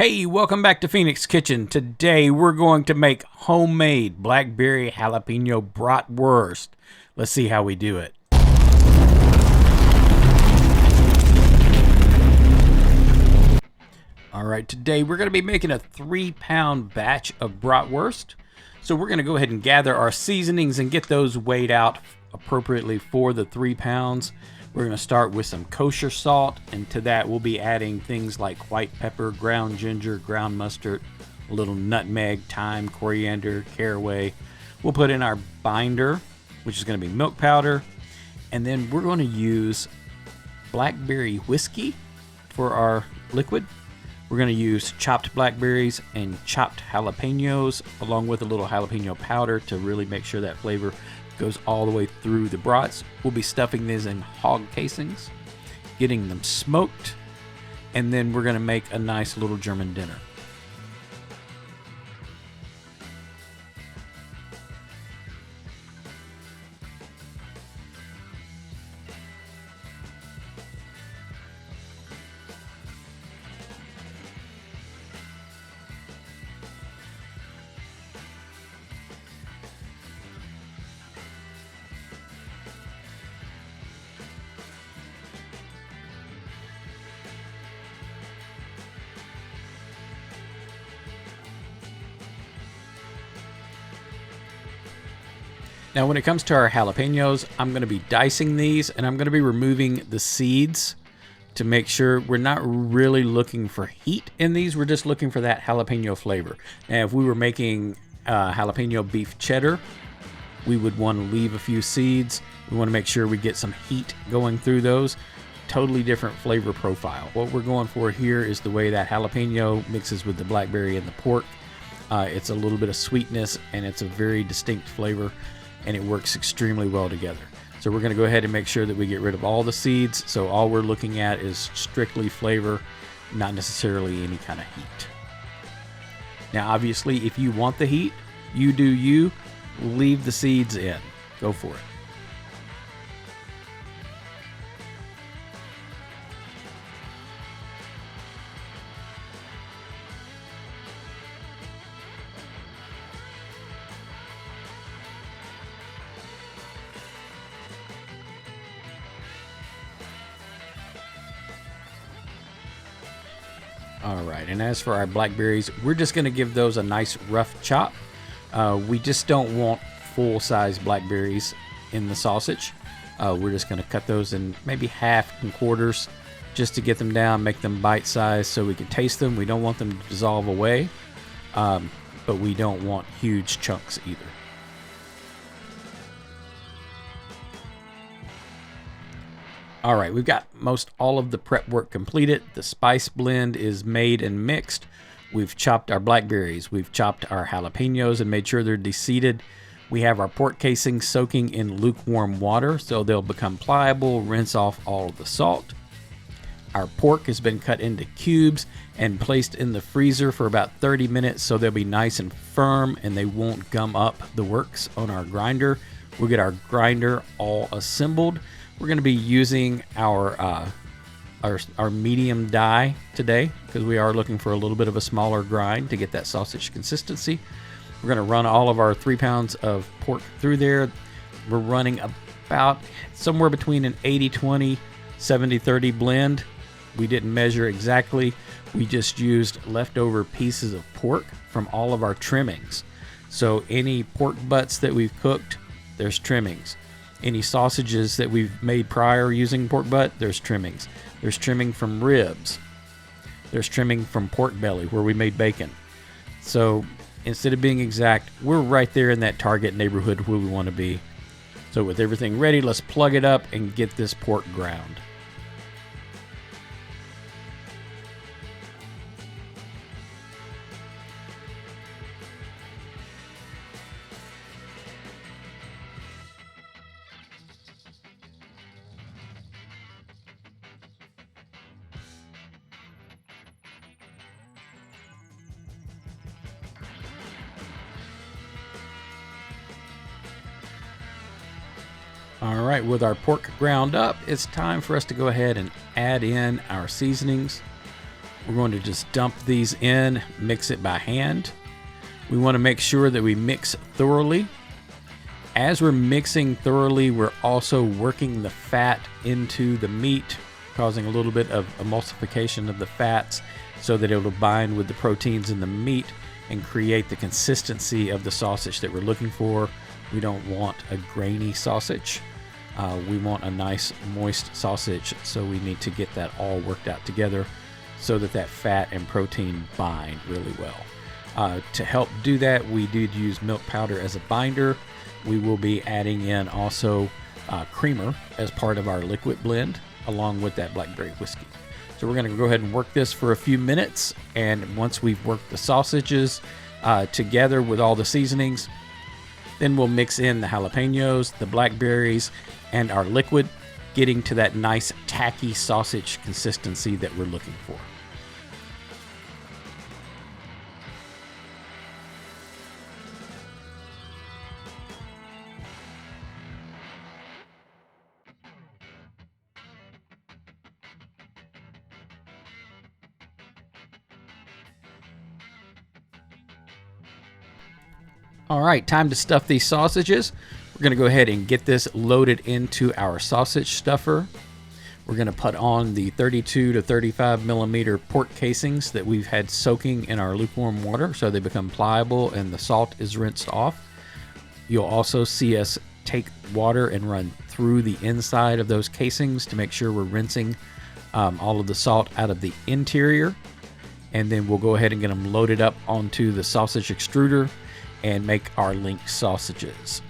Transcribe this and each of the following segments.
Hey, welcome back to Phoenix Kitchen. Today we're going to make homemade Blackberry Jalapeno Bratwurst. Let's see how we do it. Alright, today we're going to be making a 3-pound batch of bratwurst. So we're going to go ahead and gather our seasonings and get those weighed out appropriately for the 3 pounds. We're going to start with some kosher salt, and to that we'll be adding things like white pepper, ground ginger, ground mustard, a little nutmeg, thyme, coriander, caraway. We'll put in our binder, which is going to be milk powder, and then we're going to use Blackberry Whiskey for our liquid. We're going to use chopped blackberries and chopped jalapenos along with a little jalapeno powder to really make sure that flavor goes all the way through the brats. We'll be stuffing these in hog casings, getting them smoked, and then we're going to make a nice little German dinner. Now when it comes to our jalapenos, I'm going to be dicing these, and I'm going to be removing the seeds to make sure we're not really looking for heat in these. We're just looking for that jalapeno flavor. And if we were making jalapeno beef cheddar, we would want to leave a few seeds. We want to make sure we get some heat going through those. Totally different flavor profile. What we're going for here is the way that jalapeno mixes with the blackberry and the pork. It's a little bit of sweetness, and it's a very distinct flavor, and it works extremely well together. So we're going to go ahead and make sure that we get rid of all the seeds. So all we're looking at is strictly flavor, not necessarily any kind of heat. Now obviously if you want the heat, you do you. Leave the seeds in. Go for it. Alright, and as for our blackberries, we're just going to give those a nice rough chop. We just don't want full-size blackberries in the sausage. We're just going to cut those in maybe half and quarters just to get them down, make them bite-sized so we can taste them. We don't want them to dissolve away, but we don't want huge chunks either. Alright, we've got most all of the prep work completed. The spice blend is made and mixed. We've chopped our blackberries. We've chopped our jalapenos and made sure they're deseeded. We have our pork casings soaking in lukewarm water so they'll become pliable, rinse off all of the salt. Our pork has been cut into cubes and placed in the freezer for about 30 minutes so they'll be nice and firm and they won't gum up the works on our grinder. We'll get our grinder all assembled. We're going to be using our medium die today because we are looking for a little bit of a smaller grind to get that sausage consistency. We're going to run all of our 3 pounds of pork through there. We're running about somewhere between an 80-20, 70-30 blend. We didn't measure exactly. We just used leftover pieces of pork from all of our trimmings. So any pork butts that we've cooked, there's trimmings. Any sausages that we've made prior using pork butt, there's trimmings. There's trimming from ribs. There's trimming from pork belly where we made bacon. So instead of being exact, we're right there in that target neighborhood where we want to be. So with everything ready, let's plug it up and get this pork ground. All right, with our pork ground up, it's time for us to go ahead and add in our seasonings. We're going to just dump these in, mix it by hand. We want to make sure that we mix thoroughly. As we're mixing thoroughly, we're also working the fat into the meat, causing a little bit of emulsification of the fats so that it'll bind with the proteins in the meat and create the consistency of the sausage that we're looking for. We don't want a grainy sausage. We want a nice moist sausage, so we need to get that all worked out together so that that fat and protein bind really well. To help do that, we did use milk powder as a binder. We will be adding in also creamer as part of our liquid blend, along with that Blackberry whiskey. So we're going to go ahead and work this for a few minutes, and once we've worked the sausages together with all the seasonings, then we'll mix in the jalapenos, the blackberries, and our liquid, getting to that nice tacky sausage consistency that we're looking for. All right, time to stuff these sausages. We're going to go ahead and get this loaded into our sausage stuffer. We're going to put on the 32 to 35 millimeter pork casings that we've had soaking in our lukewarm water so they become pliable and the salt is rinsed off. You'll also see us take water and run through the inside of those casings to make sure we're rinsing all of the salt out of the interior. And then we'll go ahead and get them loaded up onto the sausage extruder and make our link sausages.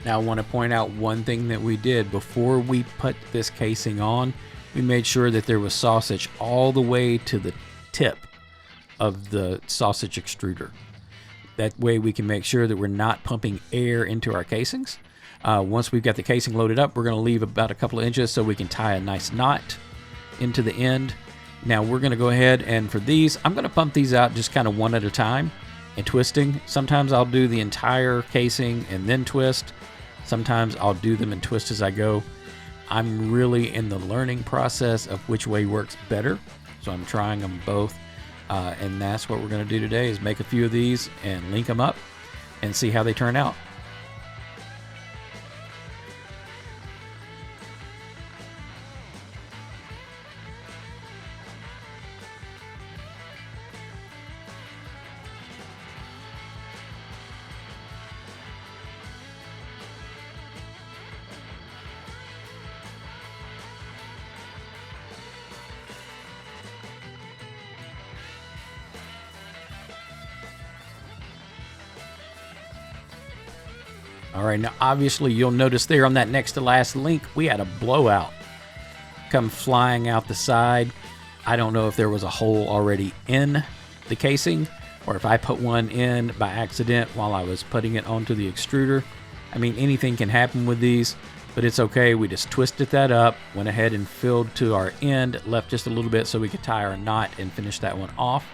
Now I want to point out one thing that we did before we put this casing on. We made sure that there was sausage all the way to the tip of the sausage extruder. That way we can make sure that we're not pumping air into our casings. Once we've got the casing loaded up, we're going to leave about a couple of inches so we can tie a nice knot into the end. Now we're going to go ahead, and for these, I'm going to pump these out just kind of one at a time and twisting. Sometimes I'll do the entire casing and then twist. Sometimes I'll do them and twist as I go. I'm really in the learning process of which way works better, so I'm trying them both. And that's what we're going to do today, is make a few of these and link them up and see how they turn out. All right, now obviously you'll notice there on that next to last link, we had a blowout come flying out the side. I don't know if there was a hole already in the casing or if I put one in by accident while I was putting it onto the extruder. I mean, anything can happen with these, but it's okay. We just twisted that up, went ahead and filled to our end, left just a little bit so we could tie our knot and finish that one off.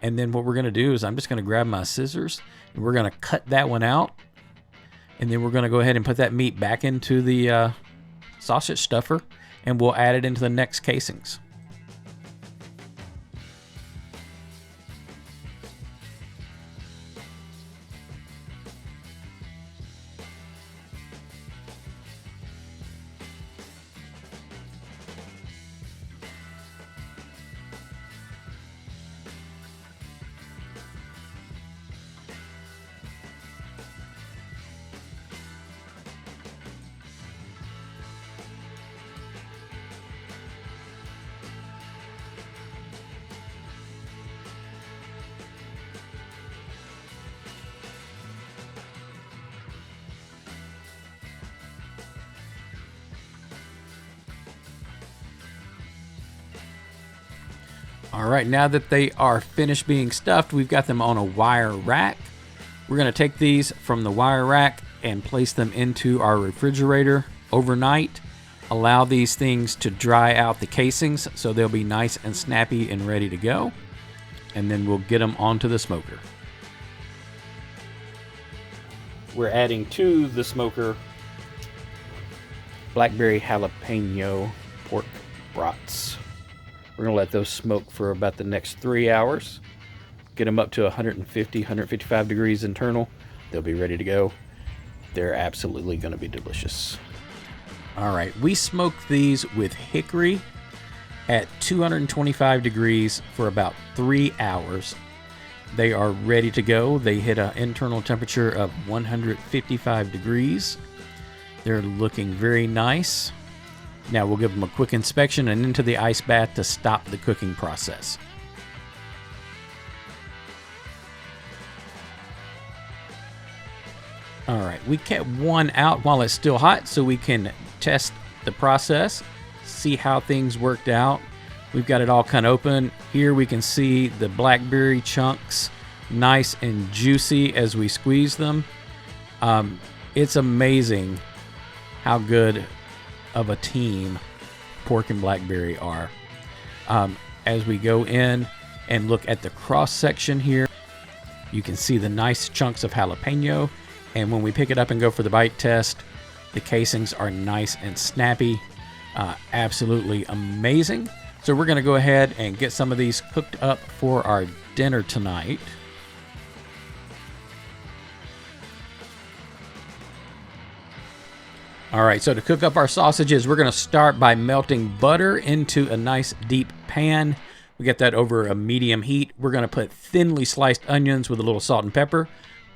And then what we're going to do is I'm just going to grab my scissors and we're going to cut that one out. And then we're going to go ahead and put that meat back into the sausage stuffer, and we'll add it into the next casings. All right, now that they are finished being stuffed, we've got them on a wire rack. We're going to take these from the wire rack and place them into our refrigerator overnight. Allow these things to dry out the casings so they'll be nice and snappy and ready to go. And then we'll get them onto the smoker. We're adding to the smoker Blackberry Jalapeno pork brats. We're going to let those smoke for about the next 3 hours. Get them up to 150, 155 degrees internal. They'll be ready to go. They're absolutely going to be delicious. All right, we smoked these with hickory at 225 degrees for about 3 hours. They are ready to go. They hit an internal temperature of 155 degrees. They're looking very nice. Now we'll give them a quick inspection and into the ice bath to stop the cooking process. All right, we kept one out while it's still hot so we can test the process, see how things worked out. We've got it all cut open. Here we can see the blackberry chunks, nice and juicy as we squeeze them. It's amazing how good of a team pork and blackberry are. As we go in and look at the cross section here, you can see the nice chunks of jalapeno. And when we pick it up and go for the bite test, the casings are nice and snappy. Absolutely amazing. So we're going to go ahead and get some of these cooked up for our dinner tonight. All right, so to cook up our sausages, we're going to start by melting butter into a nice deep pan. We get that over a medium heat. We're going to put thinly sliced onions with a little salt and pepper,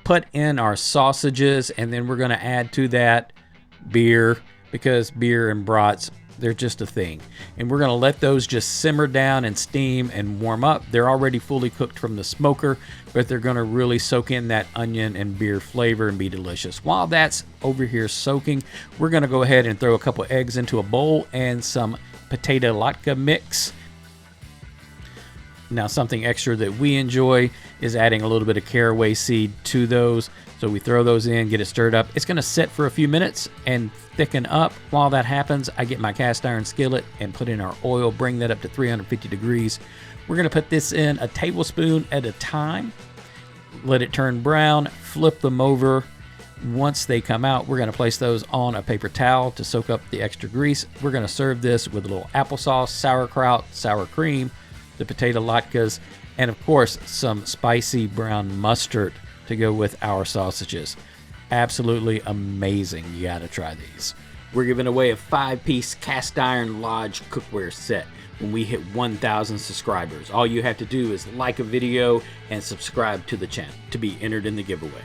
put in our sausages, and then we're going to add to that beer, because beer and brats, they're just a thing. And we're going to let those just simmer down and steam and warm up. They're already fully cooked from the smoker, but they're going to really soak in that onion and beer flavor and be delicious. While that's over here soaking, we're going to go ahead and throw a couple eggs into a bowl and some potato latke mix. Now, something extra that we enjoy is adding a little bit of caraway seed to those. So we throw those in, get it stirred up. It's going to sit for a few minutes and thicken up. While that happens, I get my cast iron skillet and put in our oil, bring that up to 350 degrees. We're going to put this in a tablespoon at a time. Let it turn brown, flip them over. Once they come out, we're going to place those on a paper towel to soak up the extra grease. We're going to serve this with a little applesauce, sauerkraut, sour cream, the potato latkes, and of course some spicy brown mustard to go with our sausages. Absolutely amazing. You got to try these. We're giving away a 5-piece cast iron lodge cookware set when we hit 1,000 subscribers. All you have to do is like a video and subscribe to the channel to be entered in the giveaway.